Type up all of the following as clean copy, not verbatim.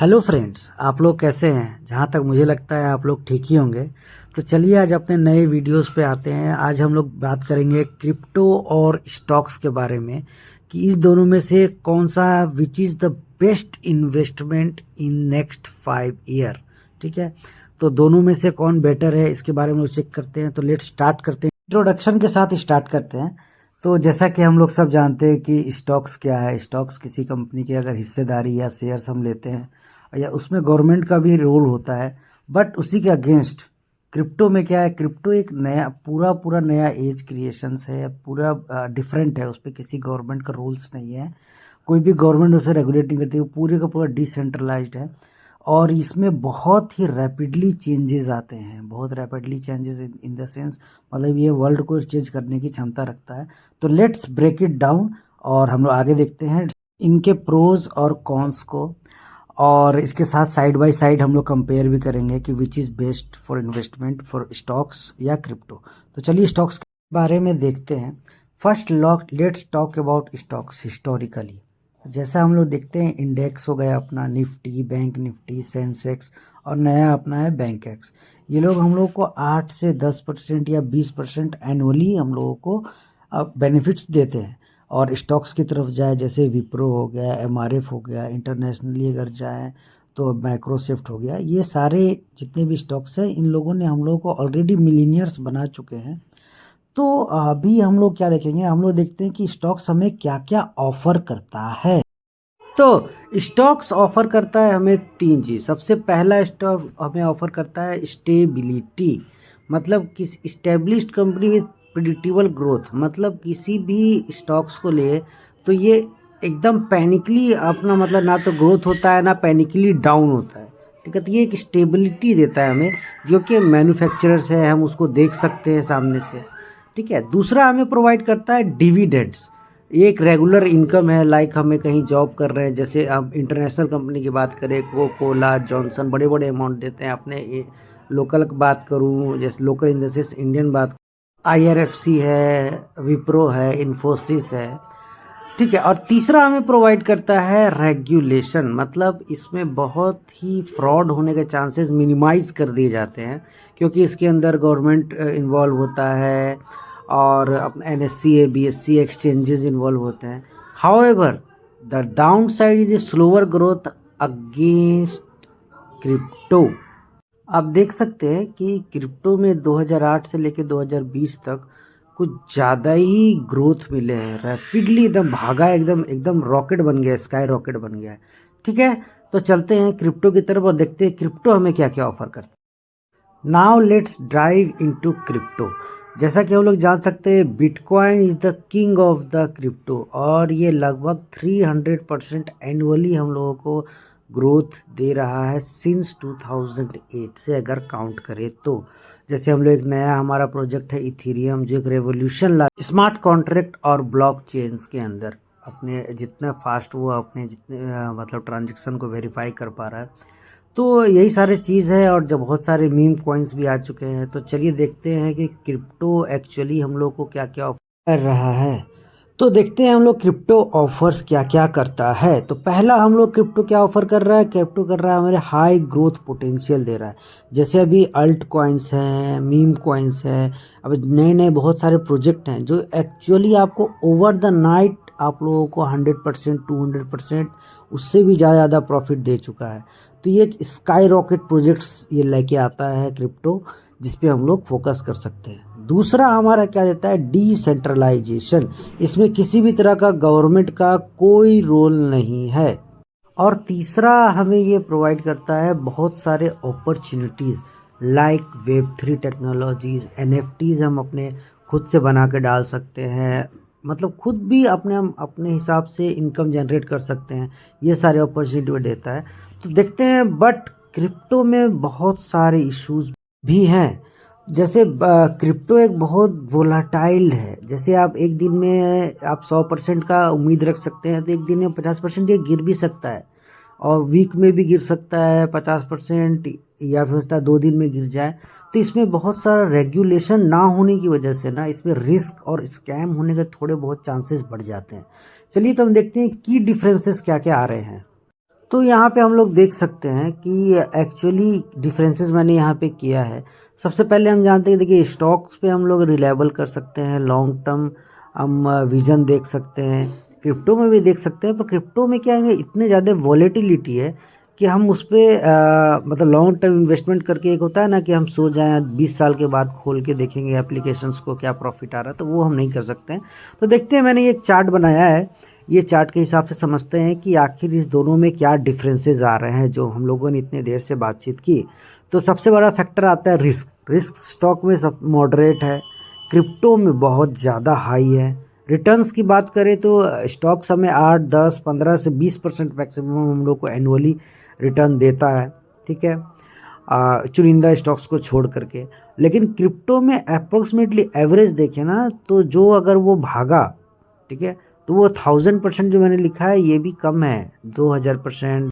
Hello friends, आप लोग कैसे हैं? जहाँ तक मुझे लगता है आप लोग ठीक ही होंगे। तो चलिए आज अपने नए वीडियोस पे आते हैं। आज हम लोग बात करेंगे क्रिप्टो और स्टॉक्स के बारे में कि इस दोनों में से कौन सा which is the best investment in next 5 year. ठीक है, तो दोनों में से कौन बेटर है इसके बारे में चेक करते हैं। तो लेट्स स्टार्ट करते हैं। इंट्रोडक्शन के साथ स्टार्ट करते हैं। तो जैसा कि हम लोग सब जानते हैं कि स्टॉक्स क्या है। स्टॉक्स किसी कंपनी की अगर हिस्सेदारी या शेयर्स हम लेते हैं या उसमें गवर्नमेंट का भी रोल होता है। बट उसी के अगेंस्ट क्रिप्टो में क्या है, क्रिप्टो एक नया पूरा नया एज क्रिएशंस है, पूरा डिफरेंट है। उस पर किसी गवर्नमेंट का रूल्स नहीं है, कोई भी गवर्नमेंट उस पर रेगुलेट नहीं करती, वो पूरे का पूरा डिसेंट्रलाइज्ड है। और इसमें बहुत ही रैपिडली चेंजेस आते हैं, बहुत rapidly changes in the sense मतलब ये वर्ल्ड को चेंज करने की क्षमता रखता है। तो लेट्स ब्रेक इट डाउन और हम लोग आगे देखते हैं इनके प्रोज और कॉन्स को, और इसके साथ साइड बाय साइड हम लोग कंपेयर भी करेंगे कि which is best for investment for stocks या क्रिप्टो। तो चलिए स्टॉक्स के बारे में देखते हैं। First let's talk about stocks historically. जैसा हम लोग देखते हैं, इंडेक्स हो गया अपना निफ्टी, बैंक निफ्टी, सेंसेक्स, और नया अपना है बैंक एक्स। ये लोग हम लोग को 8 से 10% या 20% एनुअली हम लोगों को बेनिफिट्स देते हैं। और स्टॉक्स की तरफ जाए जैसे विप्रो हो गया, एमआरएफ हो गया, इंटरनेशनली अगर जाए तो माइक्रोसॉफ्ट हो गया, ये सारे जितने भी स्टॉक्स हैं इन लोगों ने हम लोगों को ऑलरेडी मिलीनियर्स बना चुके हैं। तो अभी हम लोग क्या देखेंगे, हम लोग देखते हैं कि स्टॉक्स हमें क्या क्या ऑफर करता है। तो स्टॉक्स ऑफर करता है हमें 3 चीज़। सबसे पहला स्टॉक हमें ऑफर करता है स्टेबिलिटी, मतलब किस established company with predictable growth. मतलब किसी भी स्टॉक्स को ले तो ये एकदम पैनिकली अपना मतलब ना तो ग्रोथ होता है ना पैनिकली डाउन होता है। ठीक है, तो ये एक स्टेबिलिटी देता है हमें, जो कि मैन्युफैक्चरर्स है, हम उसको देख सकते हैं सामने से। ठीक है, दूसरा हमें प्रोवाइड करता है डिविडेंड्स। ये एक रेगुलर इनकम है, लाइक हमें कहीं जॉब कर रहे हैं, जैसे अब इंटरनेशनल कंपनी की बात करें, कोला, जॉनसन, बड़े बड़े अमाउंट देते हैं। अपने लोकल की बात करूँ, जैसे local in the sense Indian बात, आईआरएफसी है, विप्रो है, इन्फोसिस है। ठीक है, और तीसरा हमें प्रोवाइड करता है रेगुलेशन, मतलब इसमें बहुत ही फ्रॉड होने के चांसेस मिनिमाइज कर दिए जाते हैं, क्योंकि इसके अंदर गवर्नमेंट इन्वॉल्व होता है और अपना एनएससी बीएससी एक्सचेंजेस इन्वॉल्व होते हैं। However the down side is a slower growth against crypto. आप देख सकते हैं कि क्रिप्टो में 2008 से लेकर 2020 तक कुछ ज़्यादा ही ग्रोथ मिले हैं, रैपिडली एकदम भागा, एकदम एकदम रॉकेट बन गया, स्काई रॉकेट बन गया है। ठीक है, तो चलते हैं क्रिप्टो की तरफ और देखते हैं क्रिप्टो हमें क्या क्या ऑफर करता है। Now let's drive into crypto. जैसा कि हम लोग जान सकते हैं, bitcoin is the king of the crypto, और ये लगभग 300% एनुअली हम लोगों को ग्रोथ दे रहा है सिंस 2008 से अगर काउंट करें तो। जैसे हम लोग एक नया हमारा प्रोजेक्ट है इथेरियम, जो एक रेवोल्यूशन ला स्मार्ट कॉन्ट्रैक्ट और ब्लॉक चेन्स के अंदर अपने जितना फास्ट वो अपने जितने मतलब ट्रांजेक्शन को वेरीफाई कर पा रहा है। तो यही सारे चीज़ है, और जब बहुत सारे मीम कॉइन्स भी आ चुके हैं। तो चलिए देखते हैं कि क्रिप्टो एक्चुअली हम लोग को क्या क्या ऑफर कर रहा है। तो देखते हैं हम लोग क्रिप्टो ऑफर्स क्या क्या करता है। तो पहला हम लोग क्रिप्टो क्या ऑफर कर रहा है, क्रिप्टो कर रहा है हमारे हाई ग्रोथ पोटेंशियल दे रहा है। जैसे अभी अल्ट कॉइन्स हैं, मीम कॉइन्स हैं, अब नए नए बहुत सारे प्रोजेक्ट हैं जो एक्चुअली आपको ओवर द नाइट आप लोगों को 100% 200% उससे भी ज़्यादा प्रॉफिट दे चुका है। तो ये एक स्काई रॉकेट प्रोजेक्ट्स ये लेके आता है क्रिप्टो, जिसपे हम लोग फोकस कर सकते हैं। दूसरा हमारा क्या देता है, डिसेंट्रलाइजेशन। इसमें किसी भी तरह का गवर्नमेंट का कोई रोल नहीं है। और तीसरा हमें ये प्रोवाइड करता है बहुत सारे opportunities, like web 3 technologies, NFTs हम अपने खुद से बना के डाल सकते हैं, मतलब खुद भी अपने हिसाब से इनकम जनरेट कर सकते हैं। ये सारे अपॉर्चुनिटी देता है। तो देखते हैं, बट क्रिप्टो में बहुत सारे इश्यूज भी हैं। जैसे क्रिप्टो एक बहुत वोलाटाइल है। जैसे आप एक दिन में आप 100% का उम्मीद रख सकते हैं, तो एक दिन में 50% ये गिर भी सकता है, और वीक में भी गिर सकता है 50%, या फिर होता है 2 दिन में गिर जाए। तो इसमें बहुत सारा रेगुलेशन ना होने की वजह से ना इसमें रिस्क और स्कैम होने के थोड़े बहुत चांसेस बढ़ जाते हैं। चलिए तो हम देखते हैं की डिफरेंसेस क्या क्या आ रहे हैं। तो यहाँ पे हम लोग देख सकते हैं कि एक्चुअली डिफरेंसेस मैंने यहाँ पे किया है। सबसे पहले हम जानते हैं, देखिए स्टॉक्स पे हम लोग रिलायबल कर सकते हैं, लॉन्ग टर्म हम विजन देख सकते हैं, क्रिप्टो में भी देख सकते हैं। पर क्रिप्टो में क्या है, इतने ज़्यादा वॉलेटिलिटी है कि हम उस पर मतलब लॉन्ग टर्म इन्वेस्टमेंट करके, एक होता है ना कि हम सो जाएं 20 साल के बाद खोल के देखेंगे एप्लीकेशंस को क्या प्रॉफिट आ रहा है, तो वो हम नहीं कर सकते हैं। तो देखते हैं, मैंने ये चार्ट बनाया है, ये चार्ट के हिसाब से समझते हैं कि आखिर इस दोनों में क्या डिफरेंसेस आ रहे हैं जो हम लोगों ने इतने देर से बातचीत की। तो सबसे बड़ा फैक्टर आता है रिस्क। रिस्क स्टॉक में सब मॉडरेट है, क्रिप्टो में बहुत ज़्यादा हाई है। रिटर्न्स की बात करें तो स्टॉक्स हमें 8, 10, 15 से 20% मैक्सिमम हम लोग को एनुअली रिटर्न देता है, ठीक है, चुनिंदा स्टॉक्स को छोड़ करके। लेकिन क्रिप्टो में अप्रोक्सीमेटली एवरेज देखें ना, तो जो अगर वो भागा, ठीक है, तो वो 1000% जो मैंने लिखा है ये भी कम है, 2000%,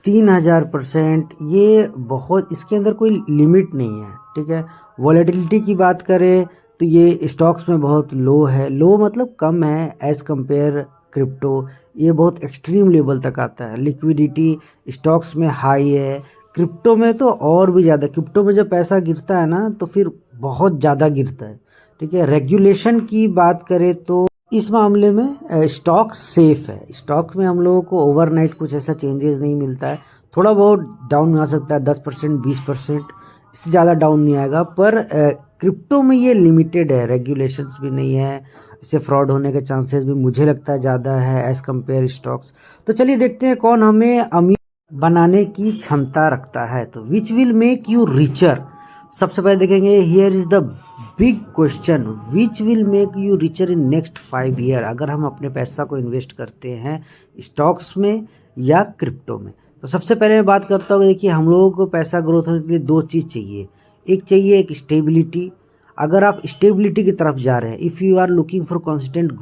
3000%, ये बहुत, इसके अंदर कोई लिमिट नहीं है, ठीक है। वॉलेटिलिटी की बात करें तो ये स्टॉक्स में बहुत लो है, लो मतलब कम है एज़ कंपेयर क्रिप्टो, ये बहुत एक्सट्रीम लेवल तक आता है। लिक्विडिटी स्टॉक्स में हाई है, क्रिप्टो में तो और भी ज़्यादा। क्रिप्टो में जब पैसा गिरता है ना तो फिर बहुत ज़्यादा गिरता है, ठीक है। रेगुलेशन की बात करें तो इस मामले में स्टॉक सेफ है। स्टॉक में हम लोगों को ओवरनाइट कुछ ऐसा चेंजेस नहीं मिलता है, थोड़ा बहुत डाउन आ सकता है, 10%, 20%, इससे ज़्यादा डाउन नहीं आएगा। पर क्रिप्टो में ये लिमिटेड है, रेगुलेशंस भी नहीं है, इससे फ्रॉड होने के चांसेस भी मुझे लगता है ज़्यादा है एज़ कंपेयर स्टॉक्स। तो चलिए देखते हैं कौन हमें अमीर बनाने की क्षमता रखता है। तो which will make you richer, सबसे पहले देखेंगे, here is the big question, which will make you richer in next 5 year. अगर हम अपने पैसा को इन्वेस्ट करते हैं स्टॉक्स में या क्रिप्टो में, तो सबसे पहले मैं बात करता हूँ, देखिए हम लोगों को पैसा ग्रोथ होने के लिए 2 चीज़ चाहिए। एक चाहिए एक स्टेबिलिटी। अगर आप स्टेबिलिटी की तरफ जा रहे हैं, if you are looking for consistent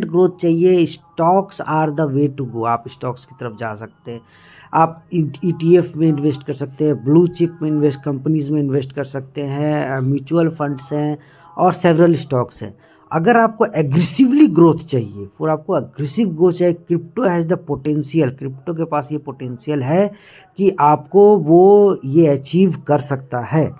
growth चाहिए, stocks are the way to go. आप स्टॉक्स की तरफ जा सकते हैं, आप ETF में इन्वेस्ट कर सकते हैं, ब्लू चिप में इन्वेस्ट कंपनीज में इन्वेस्ट कर सकते हैं, म्यूचुअल फंड्स हैं और सेवरल स्टॉक्स हैं। अगर आपको एग्रेसिवली ग्रोथ चाहिए, फिर आपको एग्रेसिव ग्रोथ चाहिए, crypto has the potential, crypto के पास ये पोटेंशियल है कि आपको वो ये अचीव कर सकता है।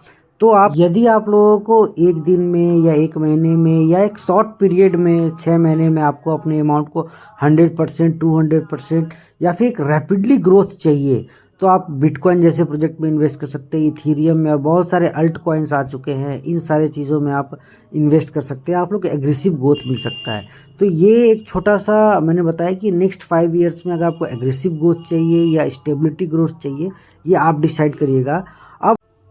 तो आप, यदि आप लोगों को एक दिन में या एक महीने में या एक शॉर्ट पीरियड में 6 महीने में आपको अपने अमाउंट को 100%, 200% या फिर एक रैपिडली ग्रोथ चाहिए, तो आप बिटकॉइन जैसे प्रोजेक्ट में इन्वेस्ट कर सकते हैं, इथीरियम में, और बहुत सारे अल्ट कॉइन्स आ चुके हैं, इन सारे चीज़ों में आप इन्वेस्ट कर सकते हैं, आप लोग को एग्रेसिव ग्रोथ मिल सकता है। तो ये एक छोटा सा मैंने बताया कि नेक्स्ट 5 ईयर्स में अगर आपको एग्रेसिव ग्रोथ चाहिए या स्टेबिलिटी ग्रोथ चाहिए, ये आप डिसाइड करिएगा।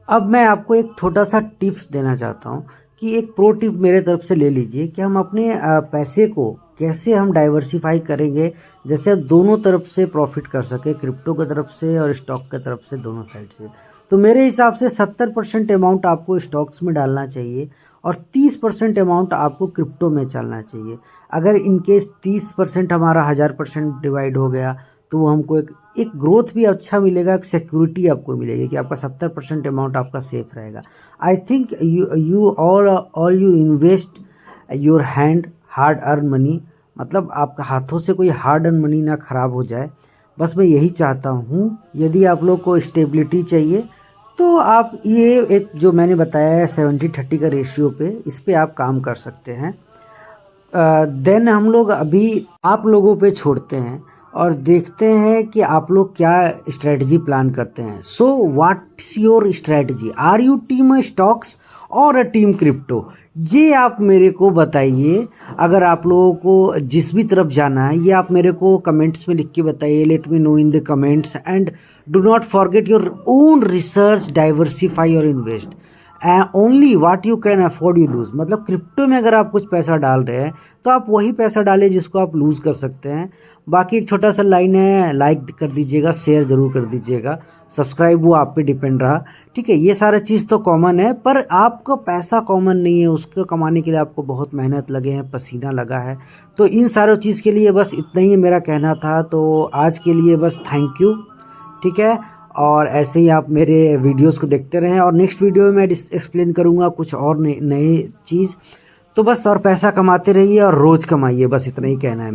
अब मैं आपको एक छोटा सा टिप्स देना चाहता हूँ कि एक प्रो टिप मेरे तरफ से ले लीजिए कि हम अपने पैसे को कैसे हम डाइवर्सिफाई करेंगे, जैसे आप दोनों तरफ से प्रॉफिट कर सके, क्रिप्टो की तरफ से और स्टॉक की तरफ से, दोनों साइड से। तो मेरे हिसाब से 70% अमाउंट आपको स्टॉक्स में डालना चाहिए और 30% अमाउंट आपको क्रिप्टो में चलना चाहिए। अगर इनकेस 30% हमारा 1000% डिवाइड हो गया तो वो हमको एक ग्रोथ भी अच्छा मिलेगा, एक सिक्योरिटी आपको मिलेगी कि आपका 70% अमाउंट आपका सेफ रहेगा। I think you all you invest your hand hard earn money, मतलब आपका हाथों से कोई हार्ड अर्न मनी ना ख़राब हो जाए, बस मैं यही चाहता हूँ। यदि आप लोग को स्टेबिलिटी चाहिए तो आप ये एक जो मैंने बताया है 70-30 का रेशियो पे, इस पे आप काम कर सकते हैं। देन हम लोग अभी आप लोगों पे छोड़ते हैं और देखते हैं कि आप लोग क्या स्ट्रेटजी प्लान करते हैं। So what's your strategy, are you team stocks or a team crypto, ये आप मेरे को बताइए। अगर आप लोगों को जिस भी तरफ जाना है ये आप मेरे को कमेंट्स में लिख के बताइए, let me know in the comments, and do not forget your own research, diversify और invest only what you can afford you lose. मतलब क्रिप्टो में अगर आप कुछ पैसा डाल रहे हैं तो आप वही पैसा डालें जिसको आप लूज़ कर सकते हैं। बाकी एक छोटा सा लाइन है, लाइक कर दीजिएगा, शेयर ज़रूर कर दीजिएगा, सब्सक्राइब वो आप पे डिपेंड रहा, ठीक है। ये सारा चीज़ तो कॉमन है, पर आपका पैसा कॉमन नहीं है, उसको कमाने के लिए आपको बहुत मेहनत लगे हैं, पसीना लगा है। तो इन सारों चीज़ के लिए बस इतना ही मेरा कहना था। तो आज के लिए बस थैंक यू, ठीक है। और ऐसे ही आप मेरे वीडियोस को देखते रहें और नेक्स्ट वीडियो में मैं एक्सप्लेन करूँगा कुछ और नए चीज़। तो बस और पैसा कमाते रहिए और रोज़ कमाइए, बस इतना ही कहना है।